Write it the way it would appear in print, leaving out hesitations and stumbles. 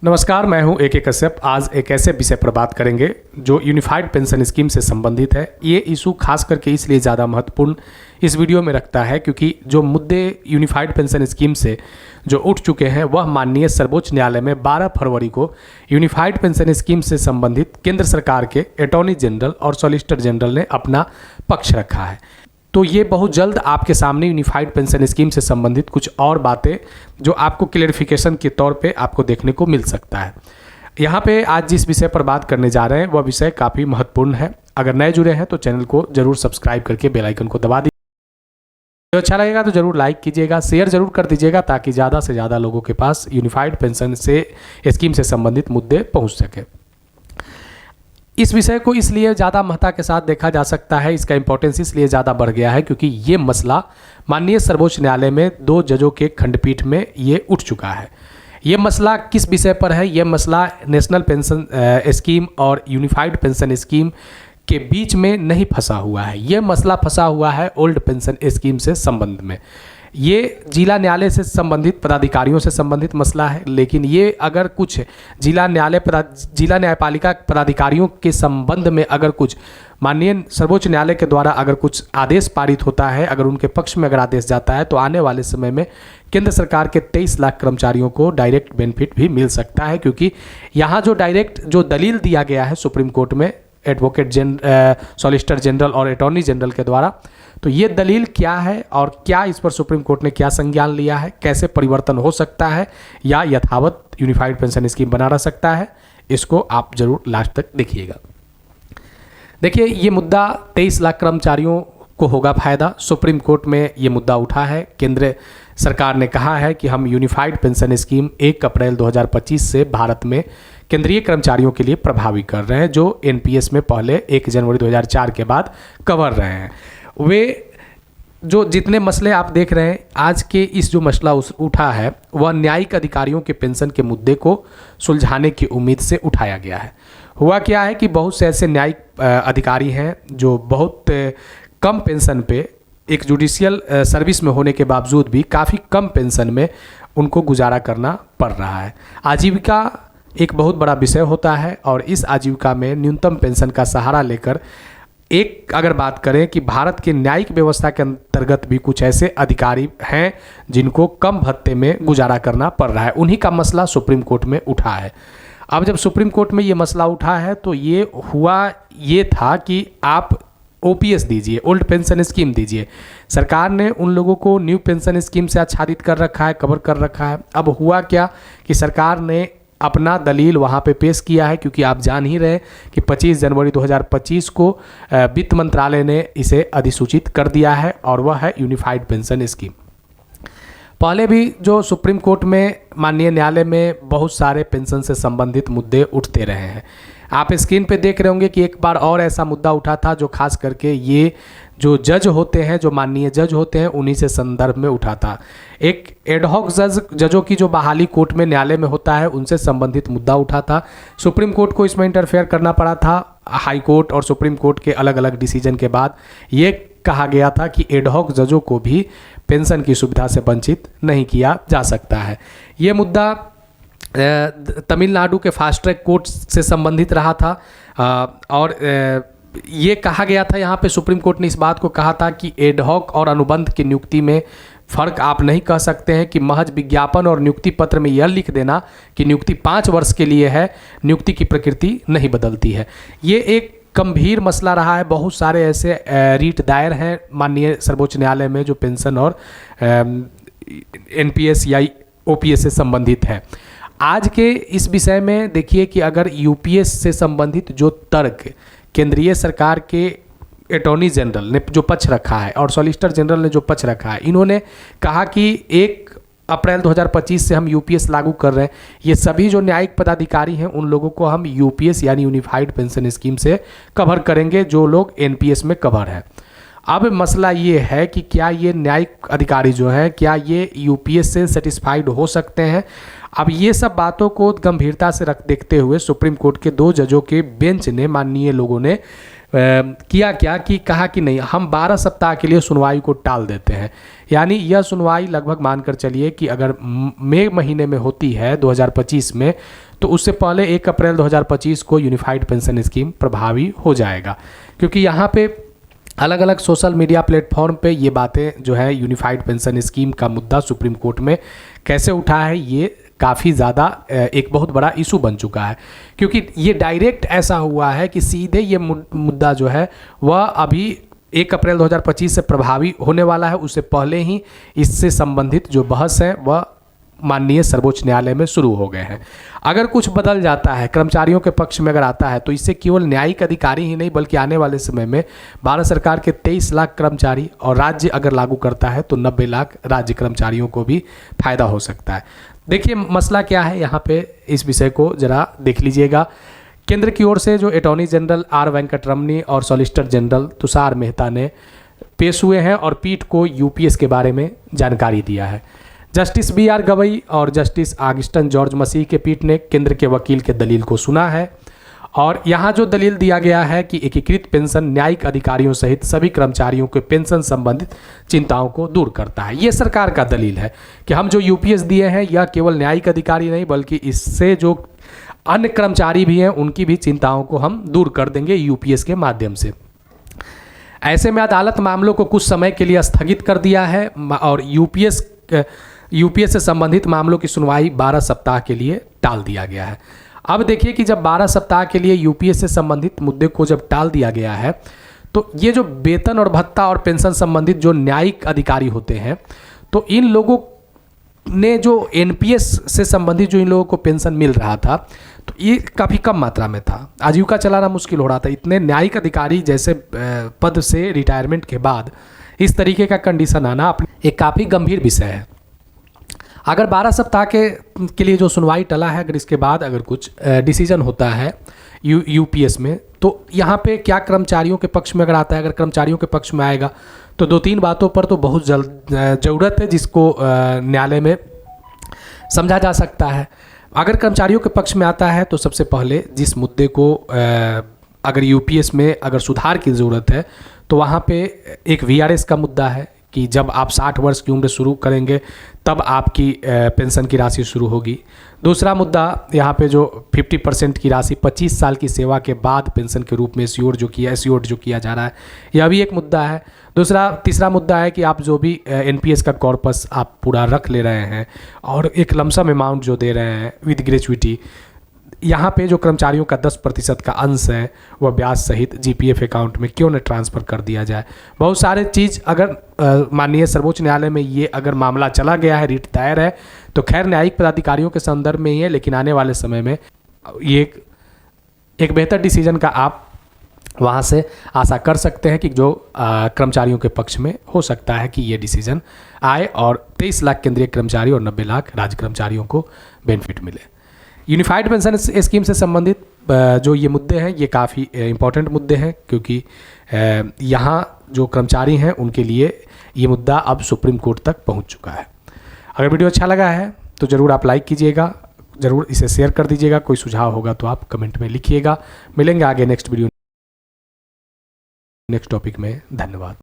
नमस्कार, मैं हूं AK कश्यप। आज एक ऐसे विषय पर बात करेंगे जो यूनिफाइड पेंशन स्कीम से संबंधित है। ये इशू खास करके इसलिए ज़्यादा महत्वपूर्ण इस वीडियो में रखता है क्योंकि जो मुद्दे यूनिफाइड पेंशन स्कीम से जो उठ चुके हैं वह माननीय सर्वोच्च न्यायालय में 12 फरवरी को यूनिफाइड पेंशन स्कीम से संबंधित केंद्र सरकार के अटॉर्नी जनरल और सॉलिसिटर जनरल ने अपना पक्ष रखा है। तो ये बहुत जल्द आपके सामने यूनिफाइड पेंशन स्कीम से संबंधित कुछ और बातें जो आपको क्लेरिफिकेशन के तौर पे आपको देखने को मिल सकता है। यहाँ पे आज जिस विषय पर बात करने जा रहे हैं वह विषय काफ़ी महत्वपूर्ण है। अगर नए जुड़े हैं तो चैनल को जरूर सब्सक्राइब करके बेल आइकन को दबा दीजिए। तो अच्छा लगेगा तो जरूर लाइक कीजिएगा, शेयर जरूर कर दीजिएगा ताकि ज़्यादा से ज़्यादा लोगों के पास यूनिफाइड पेंशन से स्कीम से संबंधित मुद्दे पहुँच सके। इस विषय को इसलिए ज़्यादा महत्ता के साथ देखा जा सकता है, इसका इंपॉर्टेंस इसलिए ज़्यादा बढ़ गया है क्योंकि ये मसला माननीय सर्वोच्च न्यायालय में 2 जजों के खंडपीठ में ये उठ चुका है। ये मसला किस विषय पर है? ये मसला नेशनल पेंशन स्कीम और यूनिफाइड पेंशन स्कीम के बीच में नहीं फंसा हुआ है। ये मसला फंसा हुआ है ओल्ड पेंशन स्कीम से संबंध में। ये जिला न्यायालय से संबंधित पदाधिकारियों से संबंधित मसला है, लेकिन ये अगर कुछ जिला न्यायपालिका पदाधिकारियों के संबंध में अगर कुछ माननीय सर्वोच्च न्यायालय के द्वारा अगर कुछ आदेश पारित होता है, अगर उनके पक्ष में अगर आदेश जाता है तो आने वाले समय में केंद्र सरकार के 23 लाख कर्मचारियों को डायरेक्ट बेनिफिट भी मिल सकता है। क्योंकि यहाँ जो डायरेक्ट जो दलील दिया गया है सुप्रीम कोर्ट में एडवोकेट सॉलिसिटर जनरल और अटॉर्नी जनरल के द्वारा, तो ये दलील क्या है और क्या इस पर सुप्रीम कोर्ट ने क्या संज्ञान लिया है, कैसे परिवर्तन हो सकता है या यथावत यूनिफाइड पेंशन स्कीम बना रह सकता है, इसको आप जरूर लास्ट तक देखिएगा। देखिए, ये मुद्दा 23 लाख कर्मचारियों को होगा फायदा। सुप्रीम कोर्ट में ये मुद्दा उठा है। केंद्र सरकार ने कहा है कि हम यूनिफाइड पेंशन स्कीम 1 अप्रैल 2025 से भारत में केंद्रीय कर्मचारियों के लिए प्रभावी कर रहे हैं जो एनपीएस में पहले 1 जनवरी 2004 के बाद कवर रहे हैं। वे जो जितने मसले आप देख रहे हैं, आज के इस जो मसला उठा है वह न्यायिक अधिकारियों के पेंशन के मुद्दे को सुलझाने की उम्मीद से उठाया गया है। हुआ क्या है कि बहुत से ऐसे न्यायिक अधिकारी हैं जो बहुत कम पेंशन पे एक जुडिशियल सर्विस में होने के बावजूद भी काफ़ी कम पेंशन में उनको गुजारा करना पड़ रहा है। आजीविका एक बहुत बड़ा विषय होता है और इस आजीविका में न्यूनतम पेंशन का सहारा लेकर एक अगर बात करें कि भारत के न्यायिक व्यवस्था के अंतर्गत भी कुछ ऐसे अधिकारी हैं जिनको कम भत्ते में गुजारा करना पड़ रहा है, उन्हीं का मसला सुप्रीम कोर्ट में उठा है। अब जब सुप्रीम कोर्ट में ये मसला उठा है तो ये था कि आप ओपीएस दीजिए, ओल्ड पेंशन स्कीम दीजिए। सरकार ने उन लोगों को न्यू पेंशन स्कीम से आच्छादित कर रखा है, कवर कर रखा है। अब हुआ क्या कि सरकार ने अपना दलील वहाँ पे पेश किया है क्योंकि आप जान ही रहे कि 25 जनवरी 2025 को वित्त मंत्रालय ने इसे अधिसूचित कर दिया है और वह है यूनिफाइड पेंशन स्कीम। पहले भी जो सुप्रीम कोर्ट में माननीय न्यायालय में बहुत सारे पेंशन से संबंधित मुद्दे उठते रहे हैं। आप स्क्रीन पे देख रहे होंगे कि एक बार और ऐसा मुद्दा उठा था जो खास करके ये जो जज होते हैं, जो माननीय जज होते हैं, उन्हीं से संदर्भ में उठा था। एक एडहॉक जजों की जो बहाली कोर्ट में न्यायालय में होता है उनसे संबंधित मुद्दा उठा था। सुप्रीम कोर्ट को इसमें इंटरफेयर करना पड़ा था। हाई कोर्ट और सुप्रीम कोर्ट के अलग अलग डिसीजन के बाद ये कहा गया था कि एडहॉक जजों को भी पेंशन की सुविधा से वंचित नहीं किया जा सकता है। ये मुद्दा तमिलनाडु के फास्ट ट्रैक कोर्ट से संबंधित रहा था और ये कहा गया था, यहाँ पे सुप्रीम कोर्ट ने इस बात को कहा था कि एडहॉक और अनुबंध की नियुक्ति में फ़र्क आप नहीं कह सकते हैं कि महज विज्ञापन और नियुक्ति पत्र में यह लिख देना कि नियुक्ति 5 वर्ष के लिए है, नियुक्ति की प्रकृति नहीं बदलती है। ये एक गंभीर मसला रहा है। बहुत सारे ऐसे रीट दायर हैं माननीय सर्वोच्च न्यायालय में जो पेंशन और एनपीएस या ओपीएस से संबंधित है। आज के इस विषय में देखिए कि अगर यूपीएस से संबंधित जो तर्क केंद्रीय सरकार के अटॉर्नी जनरल ने जो पक्ष रखा है और सॉलिसिटर जनरल ने जो पक्ष रखा है, इन्होंने कहा कि 1 अप्रैल 2025 से हम यूपीएस लागू कर रहे हैं। ये सभी जो न्यायिक पदाधिकारी हैं उन लोगों को हम यूपीएस यानी यूनिफाइड पेंशन स्कीम से कवर करेंगे जो लोग एनपीएस में कवर है। अब मसला ये है कि क्या ये न्यायिक अधिकारी जो हैं क्या ये यूपीएस से सेटिस्फाइड हो सकते हैं? अब ये सब बातों को गंभीरता से देखते हुए सुप्रीम कोर्ट के 2 जजों के बेंच ने माननीय लोगों ने किया क्या कि कहा कि नहीं, हम 12 सप्ताह के लिए सुनवाई को टाल देते हैं। यानी यह सुनवाई लगभग मानकर चलिए कि अगर मई महीने में होती है 2025 में, तो उससे पहले 1 अप्रैल 2025 को यूनिफाइड पेंशन स्कीम प्रभावी हो जाएगा। क्योंकि यहाँ पे अलग अलग सोशल मीडिया प्लेटफॉर्म पे ये बातें जो है यूनिफाइड पेंशन स्कीम का मुद्दा सुप्रीम कोर्ट में कैसे उठा है, ये काफ़ी ज़्यादा एक बहुत बड़ा इशू बन चुका है। क्योंकि ये डायरेक्ट ऐसा हुआ है कि सीधे ये मुद्दा जो है वह अभी 1 अप्रैल 2025 से प्रभावी होने वाला है। उससे पहले ही इससे संबंधित जो बहस है वह माननीय सर्वोच्च न्यायालय में शुरू हो गए हैं। अगर कुछ बदल जाता है, कर्मचारियों के पक्ष में अगर आता है, तो इससे केवल न्यायिक अधिकारी ही नहीं बल्कि आने वाले समय में भारत सरकार के 23 लाख कर्मचारी और राज्य अगर लागू करता है तो 90 लाख राज्य कर्मचारियों को भी फायदा हो सकता है। देखिए मसला क्या है यहाँ पे, इस विषय को जरा देख लीजिएगा। केंद्र की ओर से जो अटॉर्नी जनरल आर वेंकटरमनी और सॉलिसिटर जनरल तुषार मेहता ने पेश हुए हैं और पीठ को यूपीएस के बारे में जानकारी दिया है। जस्टिस BR गवई और जस्टिस ऑगस्टिन जॉर्ज मसीह के पीठ ने केंद्र के वकील के दलील को सुना है और यहाँ जो दलील दिया गया है कि एकीकृत पेंशन न्यायिक अधिकारियों सहित सभी कर्मचारियों के पेंशन संबंधित चिंताओं को दूर करता है। ये सरकार का दलील है कि हम जो यूपीएस दिए हैं यह केवल न्यायिक अधिकारी नहीं बल्कि इससे जो अन्य कर्मचारी भी हैं उनकी भी चिंताओं को हम दूर कर देंगे यूपीएस के माध्यम से। ऐसे में अदालत मामलों को कुछ समय के लिए स्थगित कर दिया है और यूपीएस से संबंधित मामलों की सुनवाई 12 सप्ताह के लिए टाल दिया गया है। अब देखिए कि जब 12 सप्ताह के लिए यूपीएस से संबंधित मुद्दे को जब टाल दिया गया है तो ये जो वेतन और भत्ता और पेंशन संबंधित जो न्यायिक अधिकारी होते हैं, तो इन लोगों ने जो एनपीएस से संबंधित जो इन लोगों को पेंशन मिल रहा था तो ये काफ़ी कम मात्रा में था, आजीविका चलाना मुश्किल हो रहा था। इतने न्यायिक अधिकारी जैसे पद से रिटायरमेंट के बाद इस तरीके का कंडीशन आना एक काफ़ी गंभीर विषय है। अगर 12 सप्ताह के लिए जो सुनवाई टला है, अगर इसके बाद अगर कुछ डिसीजन होता है यूपीएस में, तो यहाँ पे क्या कर्मचारियों के पक्ष में अगर आता है, अगर कर्मचारियों के पक्ष में आएगा तो 2-3 बातों पर तो बहुत ज़रूरत है जिसको न्यायालय में समझा जा सकता है। अगर कर्मचारियों के पक्ष में आता है तो सबसे पहले जिस मुद्दे को अगर यूपीएस में अगर सुधार की ज़रूरत है तो वहाँ पे एक वीआरएस का मुद्दा है कि जब आप 60 वर्ष की उम्र शुरू करेंगे तब आपकी पेंशन की राशि शुरू होगी। दूसरा मुद्दा यहाँ पे जो 50% की राशि 25 साल की सेवा के बाद पेंशन के रूप में एस्योर्ड जो किया जा रहा है, यह भी एक मुद्दा है। तीसरा मुद्दा है कि आप जो भी एनपीएस का कॉर्पस आप पूरा रख ले रहे हैं और एक लमसम अमाउंट जो दे रहे हैं विद ग्रेच्युइटी, यहाँ पे जो कर्मचारियों का 10% का अंश है वह ब्याज सहित जीपीएफ अकाउंट में क्यों न ट्रांसफ़र कर दिया जाए। बहुत सारे चीज़ अगर माननीय सर्वोच्च न्यायालय में ये अगर मामला चला गया है, रिट दायर है, तो खैर न्यायिक पदाधिकारियों के संदर्भ में ही है, लेकिन आने वाले समय में ये एक बेहतर डिसीजन का आप वहाँ से आशा कर सकते हैं कि जो कर्मचारियों के पक्ष में हो सकता है कि ये डिसीजन आए और 23 लाख केंद्रीय कर्मचारी और 90 लाख राज्य कर्मचारियों को बेनिफिट मिले। यूनिफाइड पेंशन स्कीम से संबंधित जो ये मुद्दे हैं ये काफ़ी इम्पॉर्टेंट मुद्दे हैं, क्योंकि यहाँ जो कर्मचारी हैं उनके लिए ये मुद्दा अब सुप्रीम कोर्ट तक पहुँच चुका है। अगर वीडियो अच्छा लगा है तो ज़रूर आप लाइक कीजिएगा, ज़रूर इसे शेयर कर दीजिएगा। कोई सुझाव होगा तो आप कमेंट में लिखिएगा। मिलेंगे आगे नेक्स्ट वीडियो नेक्स्ट टॉपिक में। धन्यवाद।